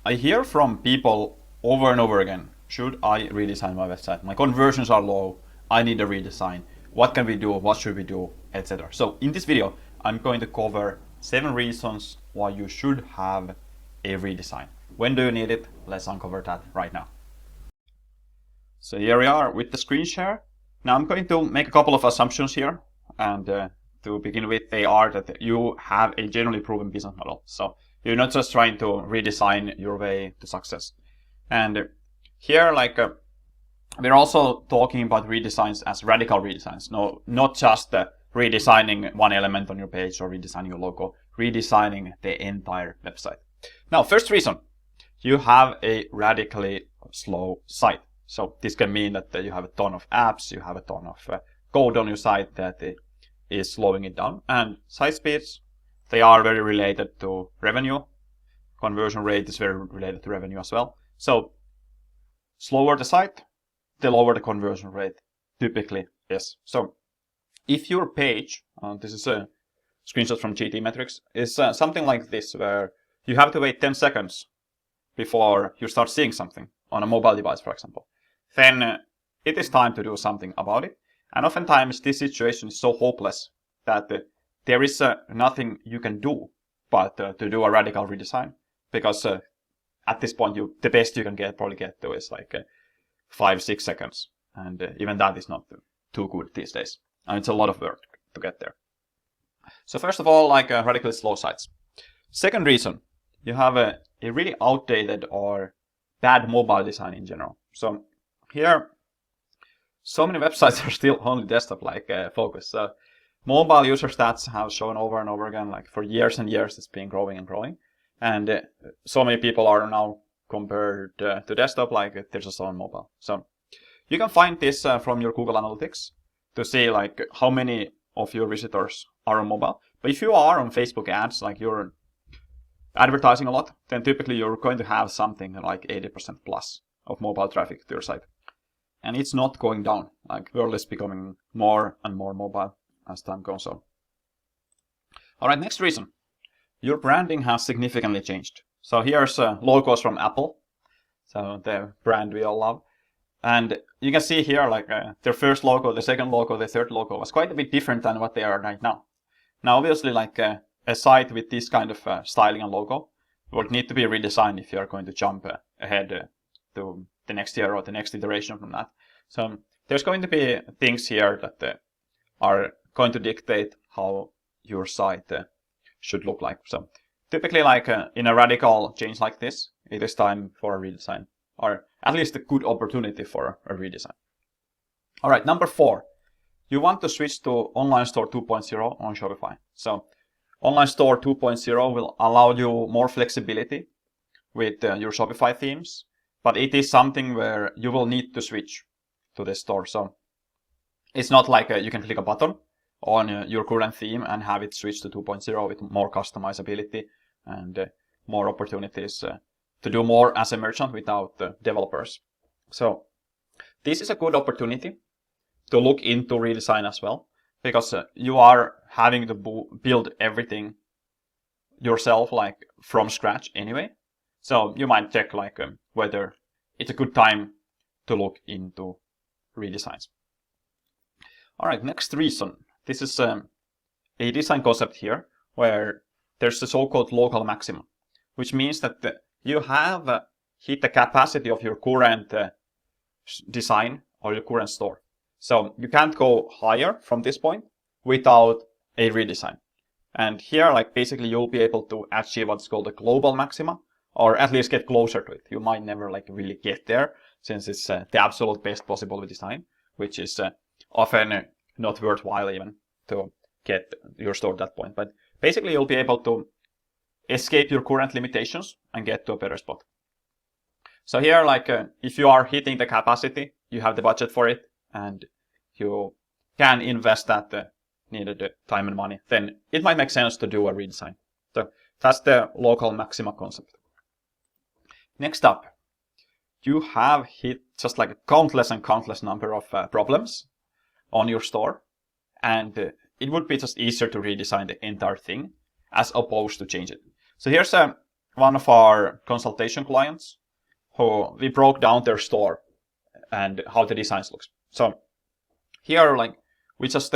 I hear from people over and over again, should I redesign my website? My conversions are low, I need a redesign. What can we do? What should we do? Etc. So in this video, I'm going to cover 7 reasons why you should have a redesign. When do you need it? Let's uncover that right now. So here we are with the screen share. Now I'm going to make a couple of assumptions here, and to begin with, they are that you have a generally proven business model. So you're not just trying to redesign your way to success. And here, we're also talking about redesigns as radical redesigns. No, not just redesigning one element on your page or redesigning your logo, redesigning the entire website. Now, first reason, you have a radically slow site. So this can mean that you have a ton of apps, you have a ton of code on your site that is slowing it down. And site speeds, they are very related to revenue. Conversion rate is very related to revenue as well. So slower the site, the lower the conversion rate typically is. So if your page, this is a screenshot from GT Metrics, is something like this, where you have to wait 10 seconds before you start seeing something on a mobile device, for example, then it is time to do something about it. And oftentimes this situation is so hopeless that there is nothing you can do but to do a radical redesign, because at this point the best you can probably get to is like 5-6 seconds, and even that is not too good these days, and it's a lot of work to get there. So first of all, radically slow sites. Second reason, you have a really outdated or bad mobile design in general. So here, so many websites are still only desktop focused. So mobile user stats have shown over and over again, for years and years, it's been growing and growing. And so many people are now compared to desktop, they're just on mobile. So you can find this from your Google Analytics to see how many of your visitors are on mobile. But if you are on Facebook ads, you're advertising a lot, then typically you're going to have something like 80% plus of mobile traffic to your site. And it's not going down. World is becoming more and more mobile as time goes on. All right, next reason. Your branding has significantly changed. So here's logos from Apple. So the brand we all love. And you can see here their first logo, the second logo, the third logo was quite a bit different than what they are right now. Now obviously a site with this kind of styling and logo will need to be redesigned if you are going to jump ahead to the next year or the next iteration from that. So there's going to be things here that are going to dictate how your site should look like. So typically in a radical change like this, it is time for a redesign, or at least a good opportunity for a redesign. All right, number 4, you want to switch to Online Store 2.0 on Shopify. So Online Store 2.0 will allow you more flexibility with your Shopify themes, but it is something where you will need to switch to the store. So it's not you can click a button on your current theme and have it switch to 2.0 with more customizability and more opportunities to do more as a merchant without developers. So this is a good opportunity to look into redesign as well, because you are having to build everything yourself from scratch anyway. So you might check whether it's a good time to look into redesigns. All right, next reason. This is a design concept here where there's the so-called local maximum, which means that you have hit the capacity of your current design or your current store. So you can't go higher from this point without a redesign. And here, basically you'll be able to achieve what's called a global maxima, or at least get closer to it. You might never really get there, since it's the absolute best possible design, which is often not worthwhile even to get your store at that point. But basically you'll be able to escape your current limitations and get to a better spot. So here, if you are hitting the capacity, you have the budget for it, and you can invest that needed time and money, then it might make sense to do a redesign. So that's the local maxima concept. Next up, you have hit just a countless and countless number of problems on your store, and it would be just easier to redesign the entire thing as opposed to change it. So here's a one of our consultation clients who we broke down their store and how the designs looks. So here, like, we just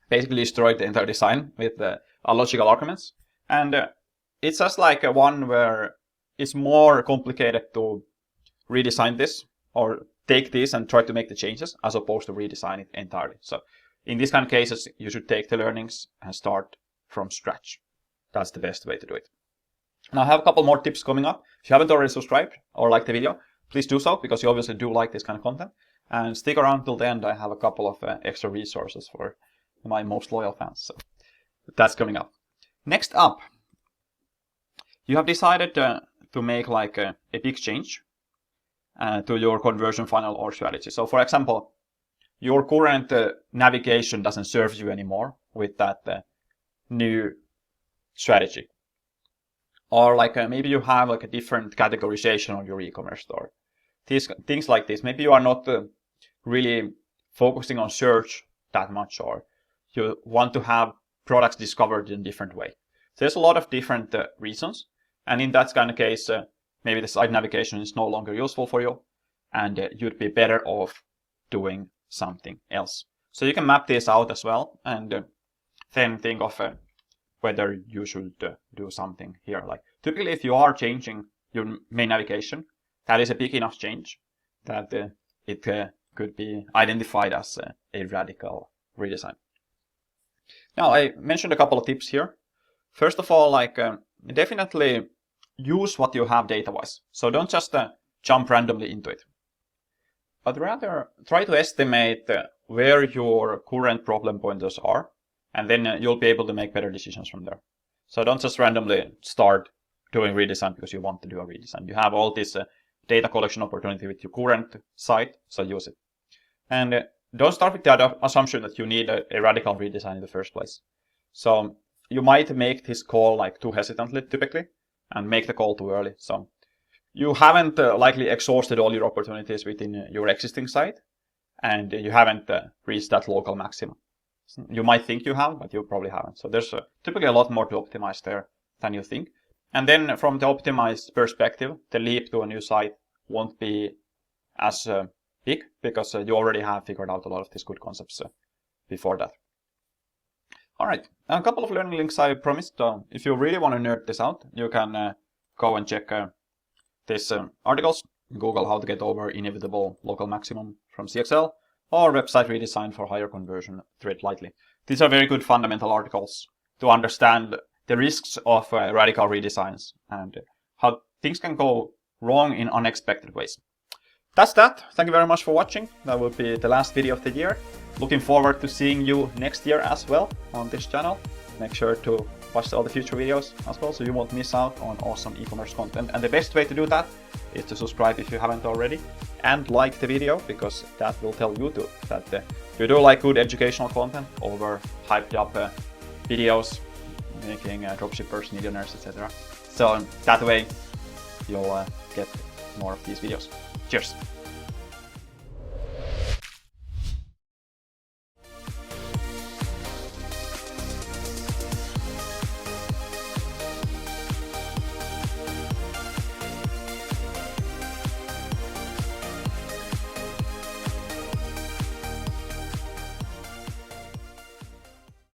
basically destroyed the entire design with our logical arguments. And it's just like a one where it's more complicated to redesign this or take this and try to make the changes as opposed to redesign it entirely. So in these kind of cases, you should take the learnings and start from scratch. That's the best way to do it. Now I have a couple more tips coming up. If you haven't already subscribed or liked the video, please do so, because you obviously do like this kind of content. And stick around till the end. I have a couple of extra resources for my most loyal fans. So that's coming up. Next up, you have decided to make like a big change to your conversion funnel or strategy. So for example, your current navigation doesn't serve you anymore with that new strategy. Or like maybe you have like a different categorization on your e-commerce store. Things like this. Maybe you are not really focusing on search that much, or you want to have products discovered in a different way. So there's a lot of different reasons. And in that kind of case, maybe the site navigation is no longer useful for you, and you'd be better off doing something else. So you can map this out as well, and then think of whether you should do something here. Like typically, if you are changing your main navigation, that is a big enough change that it could be identified as a radical redesign. Now, I mentioned a couple of tips here. First of all, like definitely use what you have data-wise. So don't just jump randomly into it, but rather try to estimate where your current problem pointers are, and then you'll be able to make better decisions from there. So don't just randomly start doing redesign because you want to do a redesign. You have all this data collection opportunity with your current site, so use it. And don't start with the assumption that you need a radical redesign in the first place. So you might make this call like too hesitantly typically, and make the call too early. So you haven't likely exhausted all your opportunities within your existing site, and you haven't reached that local maximum. You might think you have, but you probably haven't. So there's typically a lot more to optimize there than you think. And then from the optimized perspective, the leap to a new site won't be as big, because you already have figured out a lot of these good concepts before that. All right, a couple of learning links I promised. If you really want to nerd this out, you can go and check these articles. Google how to get over inevitable local maximum from CXL, or website redesign for higher conversion, tread lightly. These are very good fundamental articles to understand the risks of radical redesigns and how things can go wrong in unexpected ways. That's that. Thank you very much for watching. That will be the last video of the year. Looking forward to seeing you next year as well on this channel. Make sure to watch all the future videos as well, so you won't miss out on awesome e-commerce content. And the best way to do that is to subscribe if you haven't already, and like the video, because that will tell YouTube that you do like good educational content over hyped up videos making dropshippers millionaires, etc. So that way you'll get more of these videos. Cheers!